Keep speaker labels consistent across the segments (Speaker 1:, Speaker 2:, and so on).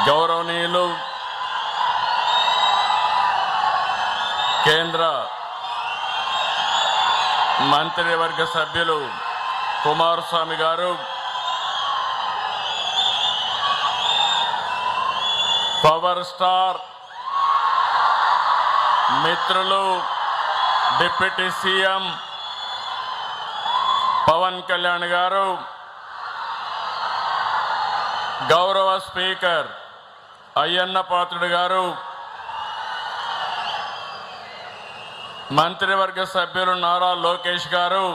Speaker 1: గౌరవనీయులు కేంద్ర మంత్రివర్గ సభ్యులు కుమారస్వామి గారు, పవర్ స్టార్ మిత్రులు డిప్యూటీ సీఎం పవన్ కళ్యాణ్ గారు, గౌరవ స్పీకర్ అయ్యన్న పాత్రుడు గారు, మంత్రివర్గ సభ్యులు నారా లోకేష్ గారు,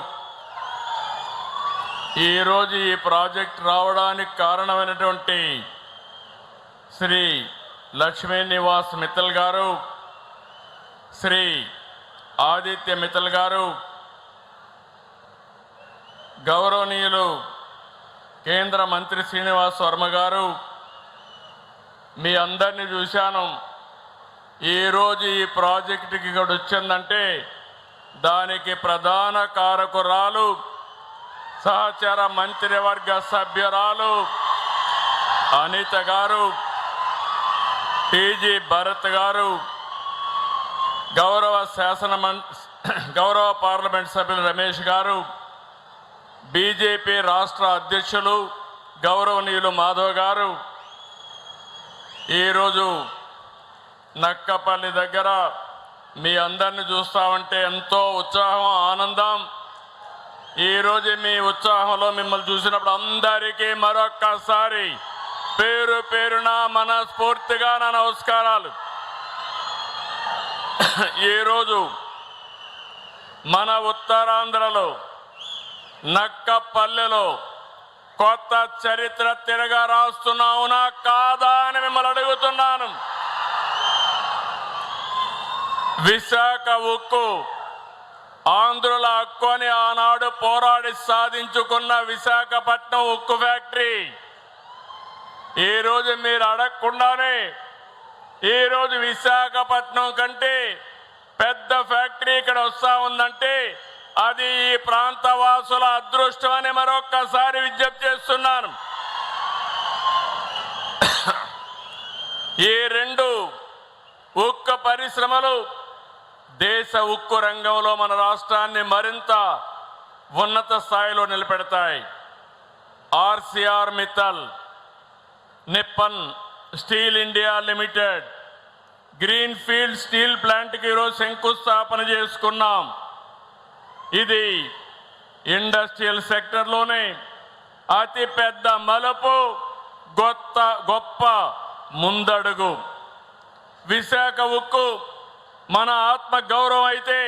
Speaker 1: ఈరోజు ఈ ప్రాజెక్ట్ రావడానికి కారణమైనటువంటి శ్రీ లక్ష్మీ నివాస్ మిత్తల్ గారు, శ్రీ ఆదిత్య మిత్తల్ గారు, గౌరవనీయులు కేంద్ర మంత్రి శ్రీనివాస్ వర్మ గారు, మీ అందరినీ చూశాను. ఈరోజు ఈ ప్రాజెక్టుకి ఇక్కడ వచ్చిందంటే దానికి ప్రధాన కారకురాలు సహచర మంత్రివర్గ సభ్యురాలు అనిత గారు, టీజీ భరత్ గారు, గౌరవ పార్లమెంట్ సభ్యులు రమేష్ గారు, బీజేపీ రాష్ట్ర అధ్యక్షులు గౌరవనీయులు మాధవ్ గారు, ఈరోజు నక్కపల్లి దగ్గర మీ అందరిని చూస్తామంటే ఎంతో ఉత్సాహం, ఆనందం. ఈరోజు మీ ఉత్సాహంలో మిమ్మల్ని చూసినప్పుడు అందరికీ మరొక్కసారి పేరు పేరున మనస్ఫూర్తిగా నా నమస్కారాలు. ఈరోజు మన ఉత్తరాంధ్రలో నక్కపల్లెలో కొత్త చరిత్ర తిరగా రాస్తున్నావునా కాదా అని మిమ్మల్ని అడుగుతున్నాను. విశాఖ ఉక్కు ఆంధ్రుల హక్కు అని ఆనాడు పోరాడి సాధించుకున్న విశాఖపట్నం ఉక్కు ఫ్యాక్టరీ ఈరోజు మీరు అడగకుండానే ఈరోజు విశాఖపట్నం కంటే పెద్ద ఫ్యాక్టరీ ఇక్కడ వస్తా ఉందంటే అది ఈ ప్రాంత వాసుల అదృష్టం అని మరొక్కసారి విజ్ఞప్తి చేస్తున్నాను. ఈ రెండు ఉక్కు పరిశ్రమలు దేశ ఉక్కు రంగంలో మన రాష్ట్రాన్ని మరింత ఉన్నత స్థాయిలో నిలబెడతాయి. Arcelor Mittal, Nippon steel India limited green field steel ప్లాంట్కి ఈరోజు శంకుస్థాపన చేసుకున్నాం. ఇది ఇండస్ట్రియల్ సెక్టర్లోనే అతి పెద్ద మలుపు, గొప్ప ముందడుగు. విశాఖ ఉక్కు మన ఆత్మ గౌరవం అయితే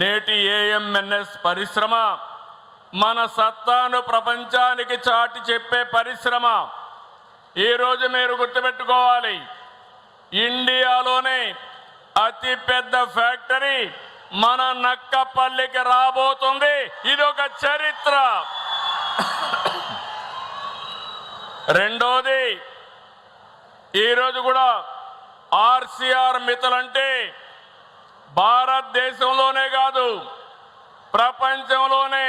Speaker 1: నేటి ఏఎంఎన్ఎస్ పరిశ్రమ మన సత్తాను ప్రపంచానికి చాటి చెప్పే పరిశ్రమ. ఈరోజు మీరు గుర్తుపెట్టుకోవాలి, ఇండియాలోనే అతి పెద్ద ఫ్యాక్టరీ మన నక్కపల్లికి రాబోతుంది. ఇది ఒక చరిత్ర. రెండోది, ఈరోజు కూడా ఆర్సీఆర్ మిత్తల్ అంటే భారతదేశంలోనే కాదు ప్రపంచంలోనే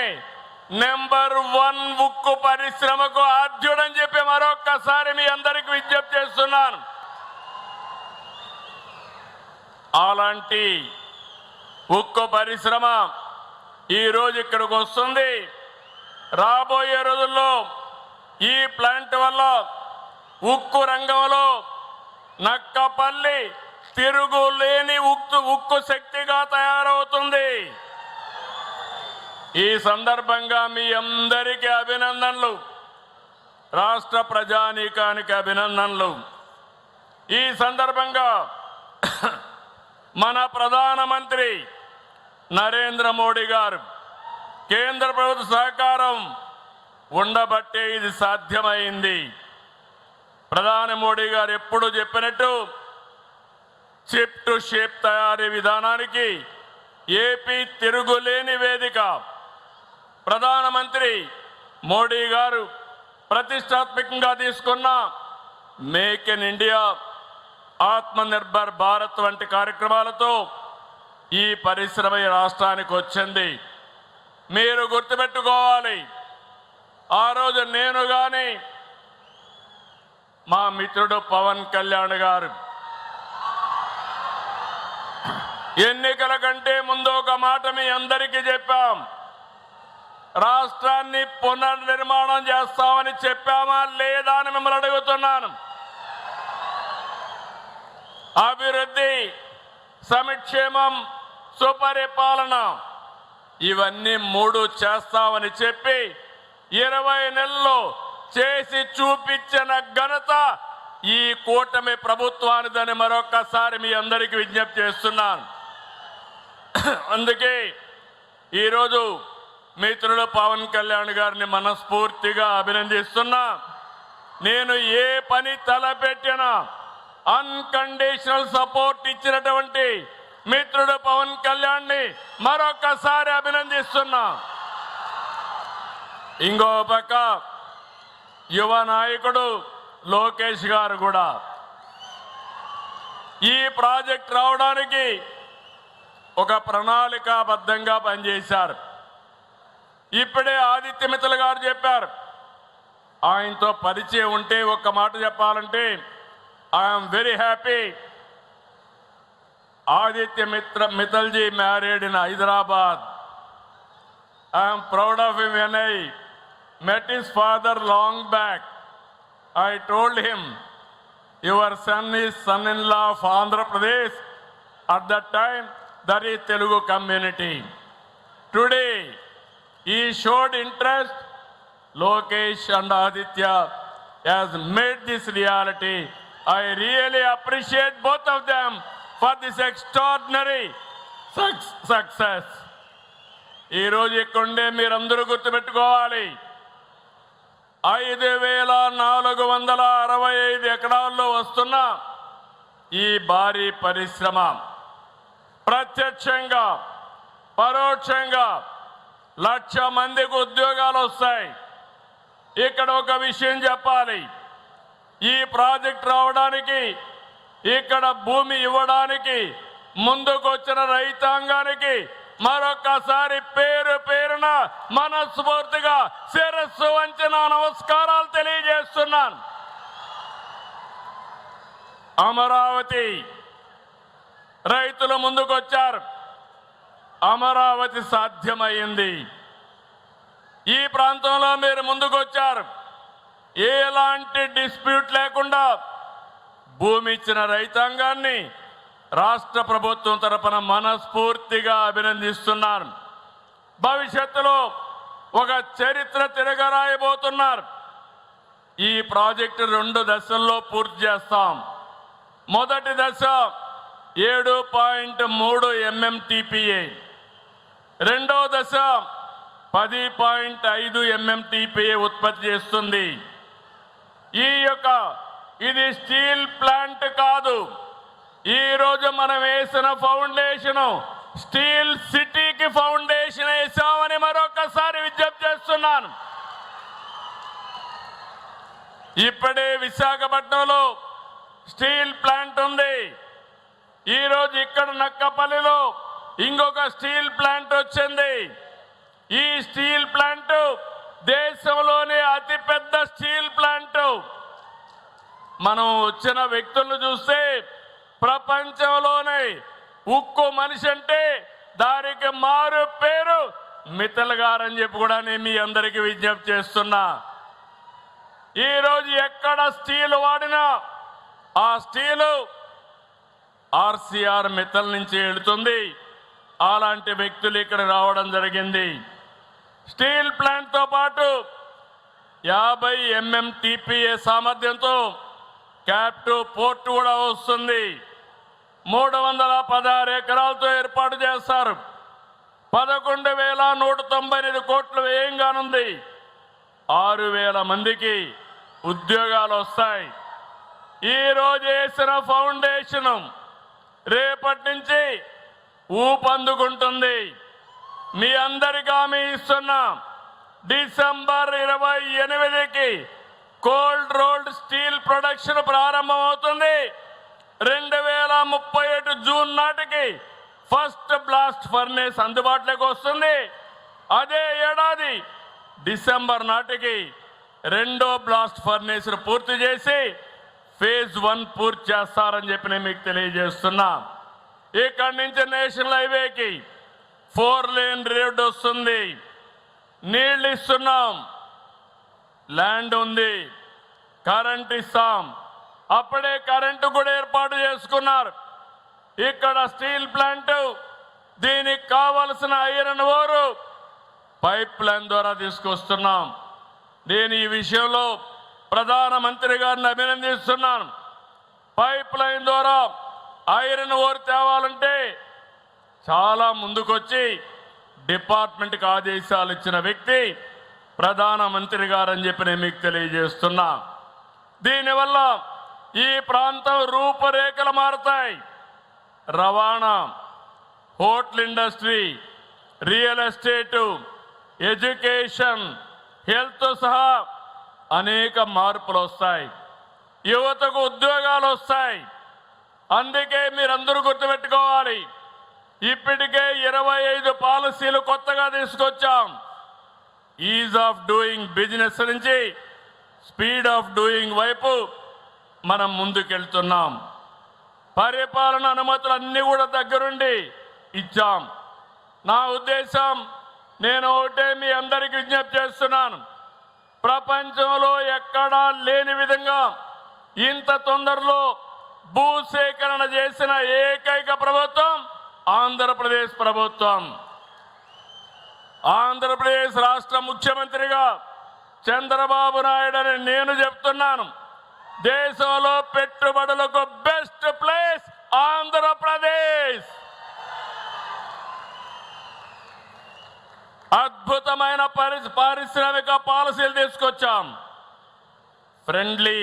Speaker 1: నెంబర్ 1 ఉక్కు పరిశ్రమకు ఆద్యుడని చెప్పి మరొక్కసారి మీ అందరికీ విజ్ఞప్తి చేస్తున్నాను. అలాంటి ఉక్కు పరిశ్రమ ఈరోజు ఇక్కడికి వస్తుంది. రాబోయే రోజుల్లో ఈ ప్లాంట్ వల్ల ఉక్కు రంగంలో నక్కపల్లి తిరుగులేని ఉక్కు శక్తిగా తయారవుతుంది. ఈ సందర్భంగా మీ అందరికీ అభినందనలు, రాష్ట్ర ప్రజానీకానికి అభినందనలు. ఈ సందర్భంగా మన ప్రధానమంత్రి నరేంద్ర మోడీ గారు కేంద్ర ప్రభుత్వ సహకారం ఉండబట్టే ఇది సాధ్యమైంది. ప్రధాని మోడీ గారు ఎప్పుడు చెప్పినట్టు చిప్ టు షేప్ తయారీ విధానానికి ఏపీ తిరుగులేని వేదిక. ప్రధానమంత్రి మోడీ గారు ప్రతిష్టాత్మకంగా తీసుకున్న make in India, Atmanirbhar Bharat వంటి కార్యక్రమాలతో ఈ పరిశ్రమ ఈ రాష్ట్రానికి వచ్చింది. మీరు గుర్తుపెట్టుకోవాలి, ఆ రోజు నేను కానీ మా మిత్రుడు పవన్ కళ్యాణ్ గారు ఎన్నికల కంటే ముందు ఒక మాట మీ అందరికీ చెప్పాం. రాష్ట్రాన్ని పునర్నిర్మాణం చేస్తామని చెప్పామా లేదా అని మిమ్మల్ని అడుగుతున్నాను. అభివృద్ధి, సంక్షేమం, సుపరిపాలన ఇవన్నీ మూడు చేస్తామని చెప్పి 20 నెలల్లో చేసి చూపించిన ఘనత ఈ కూటమి ప్రభుత్వానిదని మరొక్కసారి మీ అందరికీ విజ్ఞప్తి చేస్తున్నాను. అందుకే ఈరోజు మిత్రుడు పవన్ కళ్యాణ్ గారిని మనస్ఫూర్తిగా అభినందిస్తున్నా. నేను ఏ పని తలపెట్టినా అన్కండిషనల్ సపోర్ట్ ఇచ్చినటువంటి మిత్రుడు పవన్ కళ్యాణ్ ని మరొకసారి అభినందిస్తున్నా. ఇంకో పక్క యువ నాయకుడు లోకేష్ గారు కూడా ఈ ప్రాజెక్ట్ రావడానికి ఒక ప్రణాళికాబద్ధంగా పనిచేశారు. ఇప్పుడే ఆదిత్య మిత్తల్ గారు చెప్పారు. ఆయనతో పరిచయం ఉంటే ఒక్క మాట చెప్పాలంటే I'm very happy. Aditya Mittalji married in Hyderabad. I'm proud of him. When I met his father long back, I told him, your son is son-in-law of Andhra Pradesh. At that time, that is Telugu community. Today, he showed interest. Lokesh and Aditya has made this reality. I really appreciate both of them for this extraordinary success. ఈ రోజు ఇక్కడే మీరందరూ గుర్తుపెట్టుకోవాలి. 5,465 ఎకరాల్లో వస్తున్న ఈ భారీ పరిశ్రమ ప్రత్యక్షంగా పరోక్షంగా 1,00,000 మందికి ఉద్యోగాలు వస్తాయి. ఇక్కడ ఒక విషయం చెప్పాలి. ఈ ప్రాజెక్ట్ రావడానికి, ఇక్కడ భూమి ఇవ్వడానికి ముందుకు వచ్చిన రైతాంగానికి మరొకసారి పేరు పేరున మనస్ఫూర్తిగా శిరస్సు వంచి నా నమస్కారాలు తెలియజేస్తున్నాను. అమరావతి రైతులు ముందుకొచ్చారు. అమరావతి సాధ్యమైంది. ఈ ప్రాంతంలో మీరు ముందుకొచ్చారు. ఎలాంటి డిస్ప్యూట్ లేకుండా భూమి ఇచ్చిన రైతాంగాన్ని రాష్ట్ర ప్రభుత్వం తరపున మనస్ఫూర్తిగా అభినందిస్తున్నాను. భవిష్యత్తులో ఒక చరిత్ర తిరగరాయబోతున్నారు. ఈ ప్రాజెక్టు 2 దశల్లో పూర్తి చేస్తాం. మొదటి దశ 7.3 MMTPA, రెండో దశ 10.5 MMTPA ఉత్పత్తి చేస్తుంది. ఇది స్టీల్ ప్లాంట్ కాదు. ఈ రోజు మనం వేసిన ఫౌండేషన్ స్టీల్ సిటీకి ఫౌండేషన్ వేసామని మరొకసారి విజ్ఞప్తి చేస్తున్నాను. ఇప్పుడే విశాఖపట్నంలో స్టీల్ ప్లాంట్ ఉంది. ఈ రోజు ఇక్కడ నక్కపల్లిలో ఇంకొక స్టీల్ ప్లాంట్ వచ్చింది. ఈ స్టీల్ ప్లాంట్ దేశంలోనే అతిపెద్ద స్టీల్ ప్లాంట్. మనం వచ్చిన వ్యక్తులను చూస్తే ప్రపంచంలోనే ఉక్కు మనిషి అంటే దానికి మారు పేరు మిత్తల్ గారని చెప్పి కూడా నేను మీ అందరికీ విజ్ఞప్తి చేస్తున్నా. ఈరోజు ఎక్కడ స్టీల్ వాడినా ఆ స్టీలు ఆర్సీఆర్ మిత్తల్ నుంచి వెళుతుంది. అలాంటి వ్యక్తులు ఇక్కడ రావడం జరిగింది. స్టీల్ ప్లాంట్తో పాటు 50 MMTPA సామర్థ్యంతో క్యాప్టివ్ పోర్ట్ కూడా వస్తుంది. 316 ఎకరాలతో ఏర్పాటు చేస్తారు. 11,198 కోట్ల వ్యయం కానుంది. 6,000 మందికి ఉద్యోగాలు వస్తాయి. ఈ రోజు వేసిన ఫౌండేషన్ రేపటి నుంచి ఊపందుకుంటుంది. మీ అందరికీ హామీ ఇస్తున్నా, డిసెంబర్ 28కి కోల్డ్ రోల్డ్ స్టీల్ ప్రొడక్షన్ ప్రారంభమవుతుంది. 2037 జూన్ నాటికి ఫస్ట్ బ్లాస్ట్ ఫర్నేస్ అందుబాటులోకి వస్తుంది. అదే ఏడాది డిసెంబర్ నాటికి రెండో బ్లాస్ట్ ఫర్నేస్ పూర్తి చేసి ఫేజ్ 1 పూర్తి చేస్తారని చెప్పి నేను మీకు తెలియజేస్తున్నా. ఇక్కడి నుంచి నేషనల్ హైవేకి 4 లేన్ రోడ్ వస్తుంది. నీళ్ళు ఇస్తున్నాం, ల్యాండ్ ఉంది, కరెంట్ ఇస్తాం. అప్పుడే కరెంటు కూడా ఏర్పాటు చేసుకున్నారు. ఇక్కడ స్టీల్ ప్లాంట్, దీనికి కావలసిన ఐరన్ ఓర్ పైప్ లైన్ ద్వారా తీసుకొస్తున్నాం. నేను ఈ విషయంలో ప్రధానమంత్రి గారిని అభినందిస్తున్నాను. పైప్ లైన్ ద్వారా ఐరన్ ఓర్ తేవాలంటే చాలా ముందుకొచ్చి డిపార్ట్మెంట్కి ఆదేశాలు ఇచ్చిన వ్యక్తి ప్రధానమంత్రి గారని చెప్పి నేను మీకు తెలియజేస్తున్నా. దీనివల్ల ఈ ప్రాంతం రూపురేఖలు మారుతాయి. రవాణా, hotel industry, real estate, education, health సహా అనేక మార్పులు వస్తాయి. యువతకు ఉద్యోగాలు వస్తాయి. అందుకే మీరందరూ గుర్తుపెట్టుకోవాలి, ఇప్పటికే 25 పాలసీలు కొత్తగా తీసుకొచ్చాం. ఈజ్ ఆఫ్ డూయింగ్ బిజినెస్ నుంచి స్పీడ్ ఆఫ్ డూయింగ్ వైపు మనం ముందుకెళ్తున్నాం. పరిపాలన అనుమతులు అన్నీ కూడా దగ్గరుండి ఇచ్చాం. నా ఉద్దేశం, నేను ఒకటే మీ అందరికీ విజ్ఞప్తి చేస్తున్నాను, ప్రపంచంలో ఎక్కడా లేని విధంగా ఇంత తొందరలో భూసేకరణ చేసిన ఏకైక ప్రభుత్వం ఆంధ్రప్రదేశ్ ప్రభుత్వం. ఆంధ్రప్రదేశ్ రాష్ట్ర ముఖ్యమంత్రిగా చంద్రబాబు నాయుడు అని నేను చెప్తున్నాను. దేశంలో పెట్టుబడులకు బెస్ట్ ప్లేస్ ఆంధ్రప్రదేశ్. అద్భుతమైన పారిశ్రామిక పాలసీలు తీసుకొచ్చాం. ఫ్రెండ్లీ,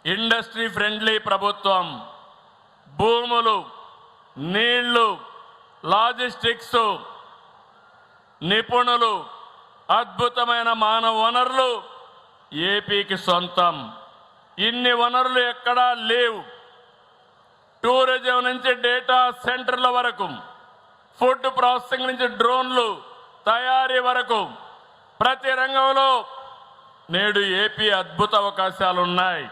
Speaker 1: ఇండస్ట్రీ ఫ్రెండ్లీ ప్రభుత్వం. భూములు, నీళ్లు, లాజిస్టిక్స్, నిపుణులు, అద్భుతమైన మానవ వనరులు ఏపీకి సొంతం. ఇన్ని వనరులు ఎక్కడా లేవు. టూరిజం నుంచి డేటా సెంటర్ల వరకు, ఫుడ్ ప్రాసెసింగ్ నుంచి డ్రోన్లు తయారీ వరకు ప్రతి రంగంలో నేడు ఏపీ అద్భుత అవకాశాలు ఉన్నాయి.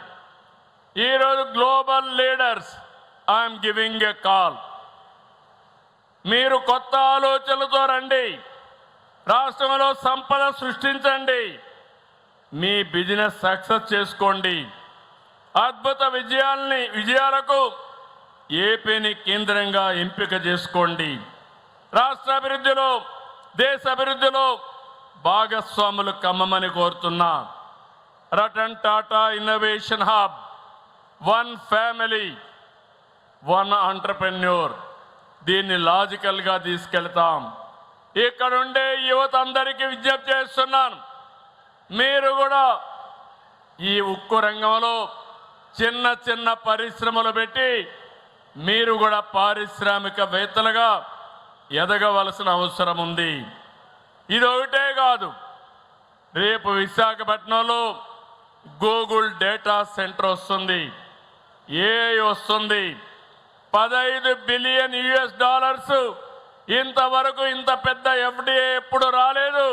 Speaker 1: ఈరోజు global leaders, I'm giving a call. మీరు కొత్త ఆలోచనలతో రండి, రాష్ట్రంలో సంపద సృష్టించండి, మీ బిజినెస్ సక్సెస్ చేసుకోండి. అద్భుత విజయాలకు ఏపీని కేంద్రంగా ఎంపిక చేసుకోండి. రాష్ట్ర అభివృద్ధిలో, దేశ అభివృద్ధిలో భాగస్వాములు కమ్మమని కోరుతున్నా. Ratan Tata innovation hub, 1 family 1 entrepreneur, దీన్ని లాజికల్గా తీసుకెళ్తాం. ఇక్కడుండే యువత అందరికీ విజ్ఞప్తి చేస్తున్నాను, మీరు కూడా ఈ ఉక్కు రంగంలో చిన్న చిన్న పరిశ్రమలు పెట్టి మీరు కూడా పారిశ్రామికవేత్తలుగా ఎదగవలసిన అవసరం ఉంది. ఇది ఒకటే కాదు, రేపు విశాఖపట్నంలో గూగుల్ డేటా సెంటర్ వస్తుంది, ఏఐ వస్తుంది. $15 బిలియన్ ఇంతవరకు ఇంత పెద్ద ఎఫ్డిఐ ఎప్పుడు రాలేదు.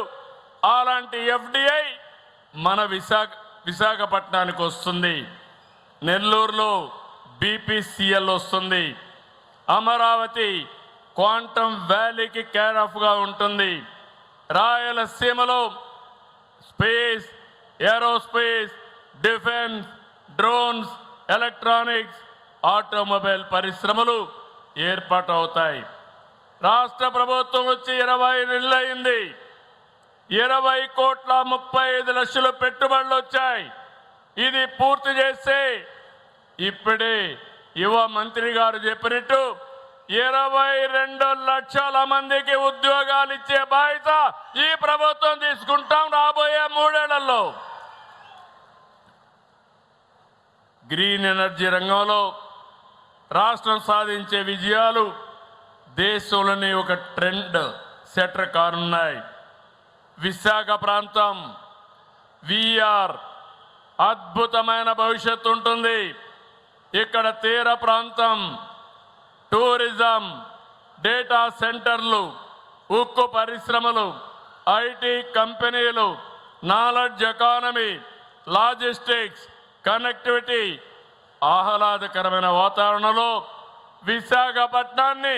Speaker 1: అలాంటి ఎఫ్డిఐ మన విశాఖపట్నానికి వస్తుంది. నెల్లూరులో బీపీసీఎల్ వస్తుంది. అమరావతి క్వాంటమ్ వ్యాలీకి కేర్ ఆఫ్గా ఉంటుంది. రాయలసీమలో space, aerospace, defence, drones, electronics, automobile పరిశ్రమలు ఏర్పాటు అవుతాయి. రాష్ట్ర ప్రభుత్వం వచ్చి 20 నెలలు అయింది. 20,35,00,000 పెట్టుబడులు వచ్చాయి. ఇది పూర్తి చేస్తే ఇప్పుడే యువ మంత్రి గారు చెప్పినట్టు 22 లక్షల మందికి ఉద్యోగాలు ఇచ్చే బాధ్యత ఈ ప్రభుత్వం తీసుకుంటాం రాబోయే 3 ఏళ్లలో. గ్రీన్ ఎనర్జీ రంగంలో రాష్ట్రం సాధించే విజయాలు దేశంలోని ఒక ట్రెండ్ సెటర్ కానున్నాయి. విశాఖ ప్రాంతం విఆర్ అద్భుతమైన భవిష్యత్తు ఉంటుంది. ఇక్కడ తీర ప్రాంతం, టూరిజం, డేటా సెంటర్లు, ఉక్కు పరిశ్రమలు, ఐటీ కంపెనీలు, నాలెడ్జ్ ఎకానమీ, లాజిస్టిక్స్, కనెక్టివిటీ, ఆహ్లాదకరమైన వాతావరణంలో విశాఖపట్నాన్ని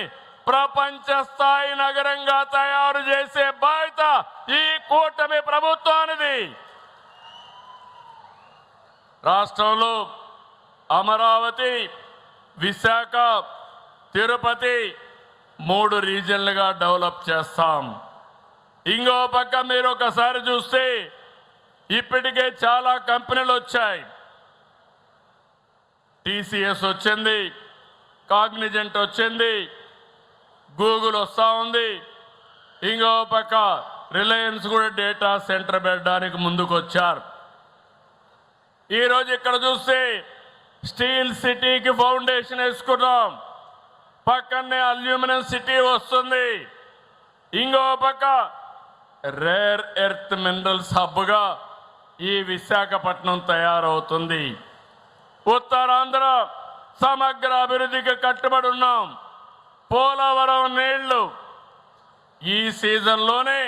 Speaker 1: ప్రపంచ స్థాయి నగరంగా తయారు చేసే బాధ్యత ఈ కూటమి ప్రభుత్వానిది. రాష్ట్రంలో అమరావతి, విశాఖ, తిరుపతి 3 రీజన్లుగా డెవలప్ చేస్తాం. ఇంకో పక్క మీరు ఒకసారి చూస్తే ఇప్పటికే చాలా కంపెనీలు వచ్చాయి. టీసీఎస్ వచ్చింది, కాగ్నిజెంట్ వచ్చింది, గూగుల్ వస్తూ ఉంది. ఇంకో పక్క రిలయన్స్ కూడా డేటా సెంటర్ పెట్టడానికి ముందుకు వచ్చారు. ఈరోజు ఇక్కడ చూస్తే స్టీల్ సిటీకి ఫౌండేషన్ వేసుకున్నాం. పక్కనే అల్యూమినియం సిటీ వస్తుంది. ఇంకో పక్క రేర్ ఎర్త్ మినరల్స్ హబ్గా ఈ విశాఖపట్నం తయారవుతుంది. ఉత్తరాంధ్ర సమగ్ర అభివృద్ధికి కట్టుబడి ఉన్నాం. పోలవరం నీళ్లు ఈ సీజన్లోనే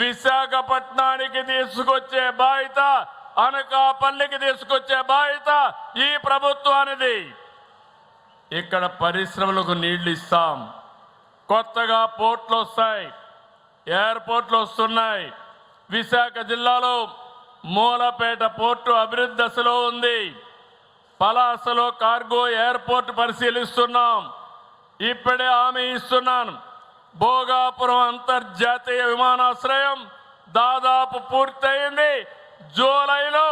Speaker 1: విశాఖపట్నానికి తీసుకొచ్చే బాధ్యత, అనకాపల్లికి తీసుకొచ్చే బాధ్యత ఈ ప్రభుత్వానిది. ఇక్కడ పరిశ్రమలకు నీళ్లు ఇస్తాం. కొత్తగా పోర్ట్లు వస్తాయి, ఎయిర్పోర్ట్లు వస్తున్నాయి. విశాఖ జిల్లాలో మూలపేట పోర్టు అభివృద్ధి దశలో ఉంది. పలాసలో కార్గో ఎయిర్పోర్ట్ పరిశీలిస్తున్నాం. ఇప్పుడే హామీ ఇస్తున్నాను, భోగాపురం అంతర్జాతీయ విమానాశ్రయం దాదాపు పూర్తయింది. జూలైలో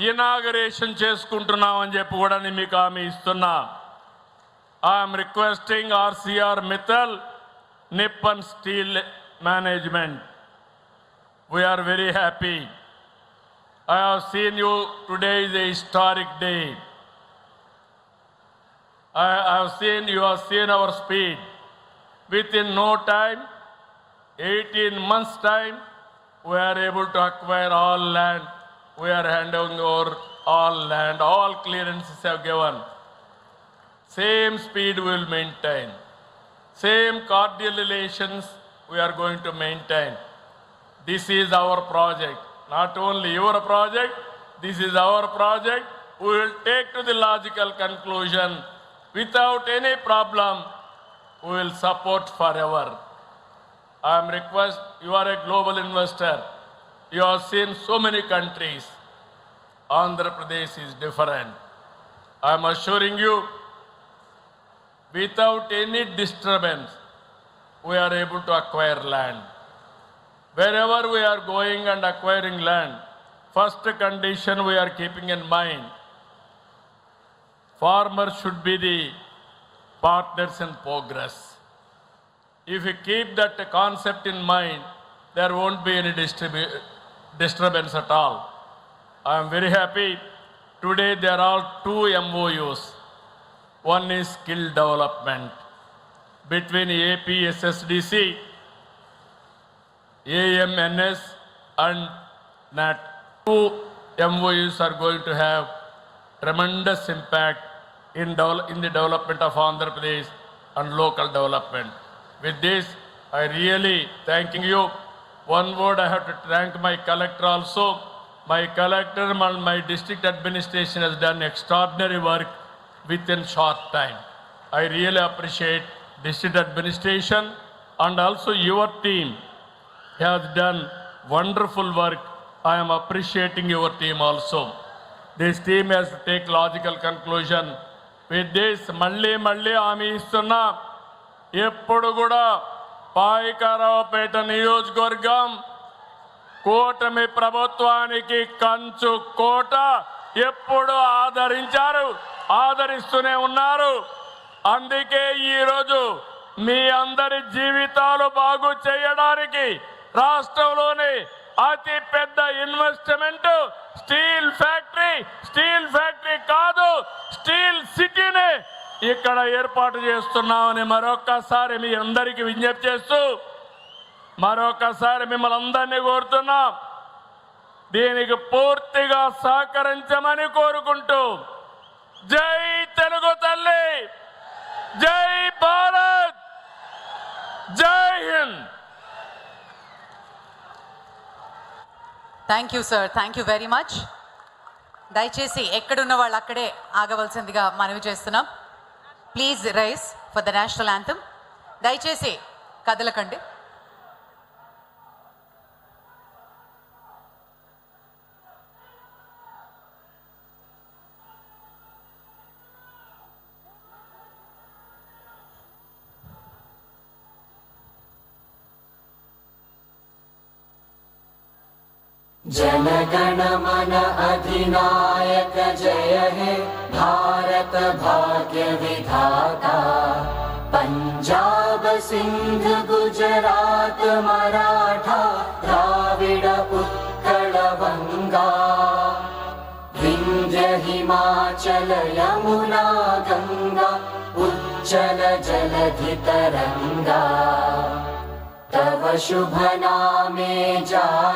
Speaker 1: ఇనాగరేషన్ చేసుకుంటున్నామని చెప్పి కూడా నేను మీకు హామీ ఇస్తున్నా. I'm requesting Arcelor Mittal, Nippon Steel management, we are very happy. I have seen you, today is a historic day. I have seen, you have seen our speed. Within no time, 18 months time, we are able to acquire all land. We are handing over all land, all clearances have given. Same speed we will maintain. Same cordial relations we are going to maintain. This is our project. Not only your project, this is our project. We will take to the logical conclusion without any problem. We will support forever. I am request, you are a global investor. You have seen so many countries. Andhra Pradesh is different. I am assuring you, without any disturbance, we are able to acquire land. Wherever we are going and acquiring land, first condition we are keeping in mind, farmers should be the partners in progress. If you keep that concept in mind, there won't be any disturbance at all. I am very happy. Today there are 2 MOUs. One is skill development between AP, SSDC, AMNS and NAT. 2 MOUs are going to have tremendous impact in the development of Andhra Pradesh and local development. With this, I really thanking you. One word I have to thank my collector also. My collector and my district administration has done extraordinary work within short time. I really appreciate district administration and also your team has done wonderful work. I am appreciating your team also. This team has to take logical conclusion. With this, మళ్ళీ హామీ ఇస్తున్నా, ఎప్పుడు కూడా పాయకరావుపేట నియోజకవర్గం కూటమి ప్రభుత్వానికి కంచు కోట. ఎప్పుడు ఆదరించారు, ఆదరిస్తూనే ఉన్నారు. అందుకే ఈరోజు మీ అందరి జీవితాలు బాగు చేయడానికి రాష్ట్రంలోని అతి పెద్ద ఇన్వెస్ట్మెంట్ స్టీల్ ఫ్యాక్టరీ కాదు, స్టీల్ సిటీని ఇక్కడ ఏర్పాటు చేస్తున్నామని మరొక్కసారి మీ అందరికీ విజ్ఞప్తి చేస్తూ, మరొకసారి మిమ్మల్ని అందరినీ కోరుతున్నాం, దీనికి పూర్తిగా సహకరించమని కోరుకుంటూ, జై తెలుగు తల్లి, జై భారత్, జై Hind.
Speaker 2: Thank you, sir. Thank you very much. దయచేసి ఎక్కడున్న వాళ్ళు అక్కడే ఆగవలసిందిగా మనవి చేస్తున్నాం. Please rice for the national anthem. దయచేసి కదలకండి.
Speaker 3: जनगण मन अधिनायक जय हे भारत भाग्य विधाता। पंजाब सिंध गुजरात मराठा द्राविड उत्कल बंगा। विंध्य हिमाचल यमुना गंगा उज्जल जलधि तरंगा। तव शुभ नामे जागे